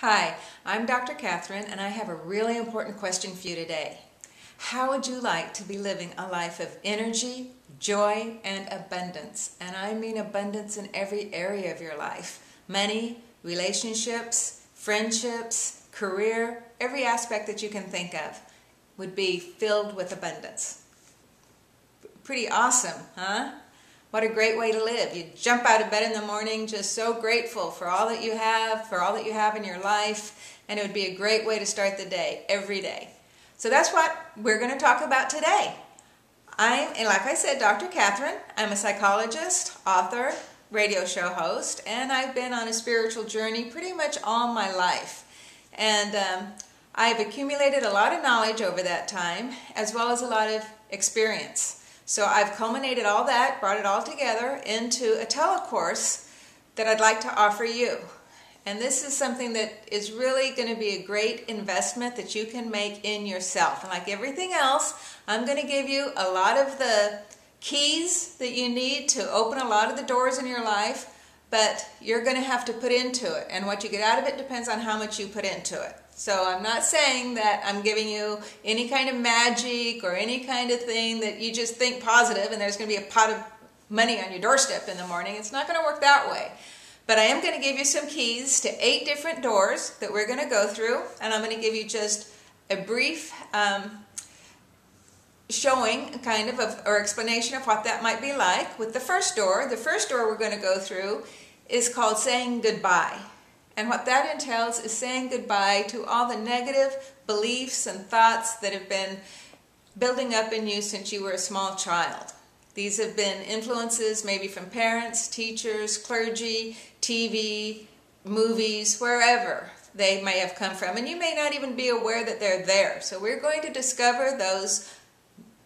Hi, I'm Dr. Catherine, and I have a really important question for you today. How would you like to be living a life of energy, joy, and abundance? And I mean abundance in every area of your life. Money, relationships, friendships, career, every aspect that you can think of would be filled with abundance. Pretty awesome, huh? What a great way to live. You jump out of bed in the morning just so grateful for all that you have in your life, and it would be a great way to start the day, every day. So that's what we're going to talk about today. Like I said, Dr. Catherine. I'm a psychologist, author, radio show host, and I've been on a spiritual journey pretty much all my life. And I've accumulated a lot of knowledge over that time, as well as a lot of experience. So I've culminated all that, brought it all together into a Tele-Course that I'd like to offer you. And this is something that is really going to be a great investment that you can make in yourself. And like everything else, I'm going to give you a lot of the keys that you need to open a lot of the doors in your life, but you're going to have to put into it. And what you get out of it depends on how much you put into it. So I'm not saying that I'm giving you any kind of magic or any kind of thing that you just think positive and there's going to be a pot of money on your doorstep in the morning. It's not going to work that way. But I am going to give you some keys to 8 different doors that we're going to go through. And I'm going to give you just a brief showing or explanation of what that might be like with the first door. The first door we're going to go through is called saying goodbye. And what that entails is saying goodbye to all the negative beliefs and thoughts that have been building up in you since you were a small child. These have been influences maybe from parents, teachers, clergy, TV, movies, wherever they may have come from. And you may not even be aware that they're there. So we're going to discover those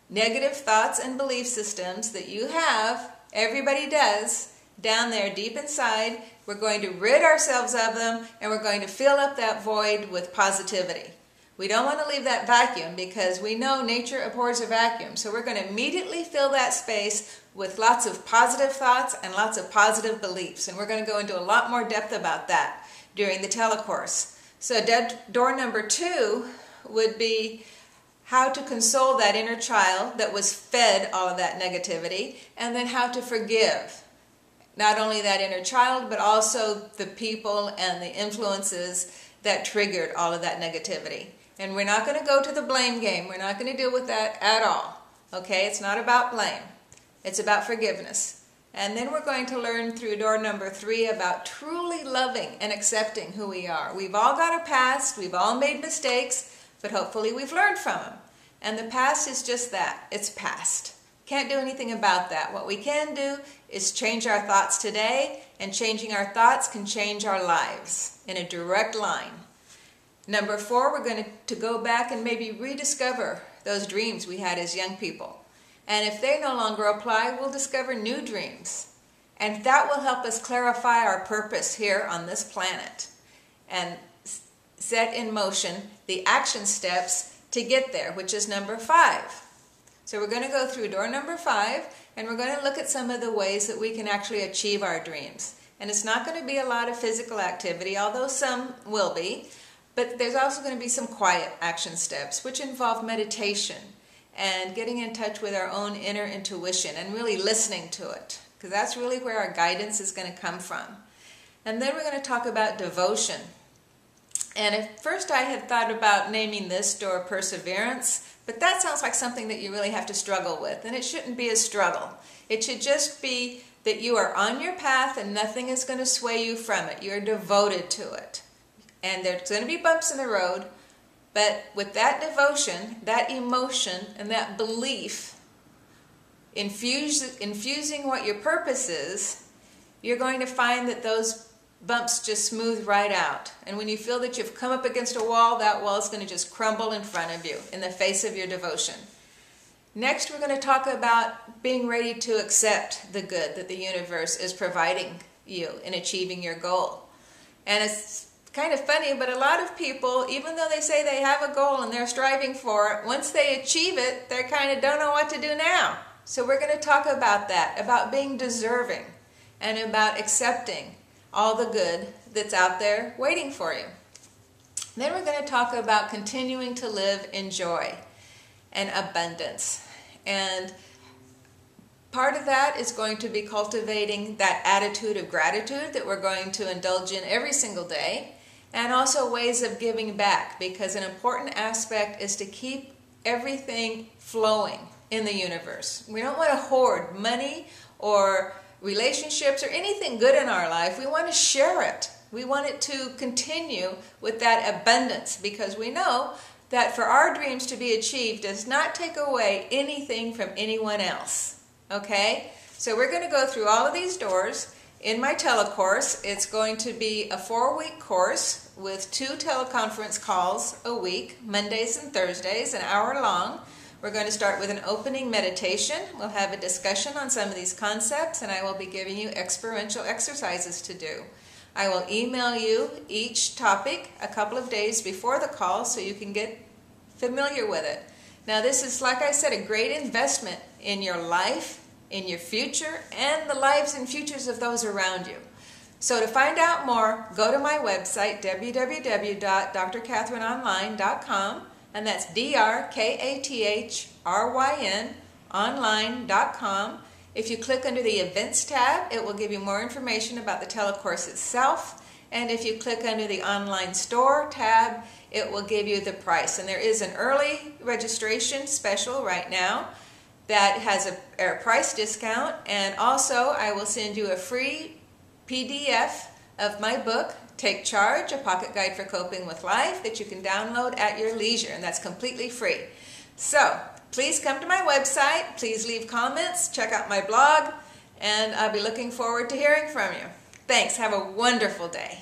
negative thoughts and belief systems that you have, everybody does, down there deep inside. We're going to rid ourselves of them, and we're going to fill up that void with positivity. We don't want to leave that vacuum because we know nature abhors a vacuum. So we're going to immediately fill that space with lots of positive thoughts and lots of positive beliefs. And we're going to go into a lot more depth about that during the Tele-Course. So door number 2 would be how to console that inner child that was fed all of that negativity, and then how to forgive. Not only that inner child, but also the people and the influences that triggered all of that negativity. And we're not going to go to the blame game. We're not going to deal with that at all. Okay? It's not about blame. It's about forgiveness. And then we're going to learn through door number 3 about truly loving and accepting who we are. We've all got a past. We've all made mistakes, but hopefully we've learned from them. And the past is just that. It's past. Can't do anything about that. What we can do is change our thoughts today, and changing our thoughts can change our lives in a direct line. Number 4, we're going to go back and maybe rediscover those dreams we had as young people. And if they no longer apply, we'll discover new dreams. And that will help us clarify our purpose here on this planet and set in motion the action steps to get there, which is number 5. So we're going to go through door number 5, and we're going to look at some of the ways that we can actually achieve our dreams. And it's not going to be a lot of physical activity, although some will be, but there's also going to be some quiet action steps, which involve meditation and getting in touch with our own inner intuition and really listening to it, because that's really where our guidance is going to come from. And then we're going to talk about devotion. And at first I had thought about naming this door Perseverance, but that sounds like something that you really have to struggle with, and it shouldn't be a struggle. It should just be that you are on your path and nothing is going to sway you from it. You're devoted to it. And there's going to be bumps in the road, but with that devotion, that emotion, and that belief, infusing what your purpose is, you're going to find that those bumps just smooth right out. And when you feel that you've come up against a wall, that wall is going to just crumble in front of you in the face of your devotion. Next, we're going to talk about being ready to accept the good that the universe is providing you in achieving your goal. And it's kind of funny, but a lot of people, even though they say they have a goal and they're striving for it, once they achieve it, they kind of don't know what to do now. So we're going to talk about that, about being deserving and about accepting all the good that's out there waiting for you. Then we're going to talk about continuing to live in joy and abundance. And part of that is going to be cultivating that attitude of gratitude that we're going to indulge in every single day, and also ways of giving back, because an important aspect is to keep everything flowing in the universe. We don't want to hoard money or relationships or anything good in our life. We want to share it. We want it to continue with that abundance, because we know that for our dreams to be achieved does not take away anything from anyone else. Okay? So we're going to go through all of these doors in my Tele-Course. It's going to be a 4-week course with 2 teleconference calls a week, Mondays and Thursdays, an hour long. We're going to start with an opening meditation. We'll have a discussion on some of these concepts, and I will be giving you experiential exercises to do. I will email you each topic a couple of days before the call so you can get familiar with it. Now, this is, like I said, a great investment in your life, in your future, and the lives and futures of those around you. So to find out more, go to my website, www.drkatherineonline.com, and that's DRKATHRYN online.com. If you click under the Events tab, it will give you more information about the Tele-Course itself. And if you click under the Online Store tab, it will give you the price. And there is an early registration special right now that has a price discount. And also, I will send you a free PDF of my book, Take Charge, A Pocket Guide for Coping with Life, that you can download at your leisure, and that's completely free. So, please come to my website, please leave comments, check out my blog, and I'll be looking forward to hearing from you. Thanks, have a wonderful day.